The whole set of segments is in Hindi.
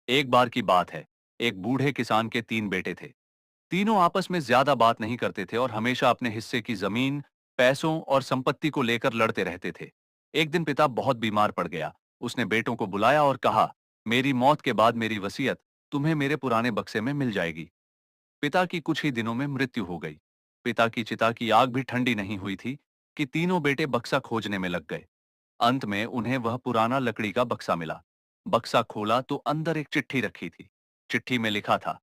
एक बार की बात है। एक बूढ़े किसान के 3 बेटे थे। तीनों आपस में ज्यादा बात नहीं करते थे और हमेशा अपने हिस्से की जमीन, पैसों और संपत्ति को लेकर लड़ते रहते थे। एक दिन पिता बहुत बीमार पड़ गया। उसने बेटों को बुलाया और कहा, मेरी मौत के बाद मेरी वसीयत तुम्हें मेरे पुराने बक्से में मिल जाएगी। पिता की कुछ ही दिनों में मृत्यु हो गई। पिता की चिता की आग भी ठंडी नहीं हुई थी कि तीनों बेटे बक्सा खोजने में लग गए। अंत में उन्हें वह पुराना लकड़ी का बक्सा मिला। बक्सा खोला तो अंदर एक चिट्ठी रखी थी। चिट्ठी में लिखा था,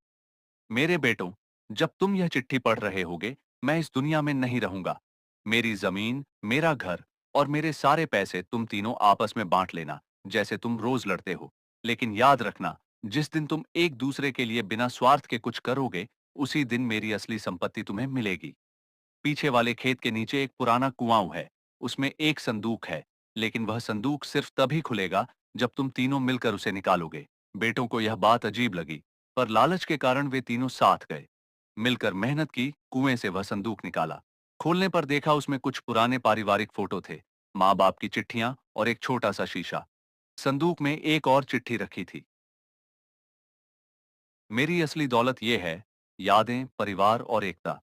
मेरे बेटों, जब तुम यह चिट्ठी पढ़ रहे होगे, मैं इस दुनिया में नहीं रहूंगा। मेरी जमीन, मेरा घर और मेरे सारे पैसे तुम तीनों आपस में बांट लेना, जैसे तुम रोज लड़ते हो। लेकिन याद रखना, जिस दिन तुम एक दूसरे के लिए बिना स्वार्थ के कुछ करोगे, उसी दिन मेरी असली संपत्ति तुम्हें मिलेगी। पीछे वाले खेत के नीचे एक पुराना कुआं है। उसमें एक संदूक है, लेकिन वह संदूक सिर्फ तभी खुलेगा जब तुम तीनों मिलकर उसे निकालोगे। बेटों को यह बात अजीब लगी, पर लालच के कारण वे तीनों साथ गए। मिलकर मेहनत की, कुएं से वह संदूक निकाला। खोलने पर देखा उसमें कुछ पुराने पारिवारिक फोटो थे, माँ बाप की चिट्ठियां और एक छोटा सा शीशा। संदूक में एक और चिट्ठी रखी थी, मेरी असली दौलत यह है, यादें, परिवार और एकता।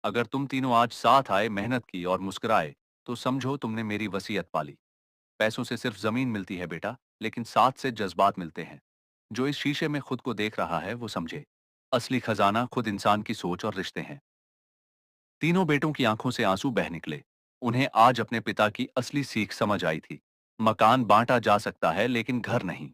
अगर तुम तीनों आज साथ आए, मेहनत की और मुस्कुराए, तो समझो तुमने मेरी वसीयत पाली। पैसों से सिर्फ जमीन मिलती है बेटा, लेकिन साथ से जज्बात मिलते हैं। जो इस शीशे में खुद को देख रहा है वो समझे, असली खजाना खुद इंसान की सोच और रिश्ते हैं। तीनों बेटों की आंखों से आंसू बह निकले। उन्हें आज अपने पिता की असली सीख समझ आई थी। मकान बांटा जा सकता है, लेकिन घर नहीं।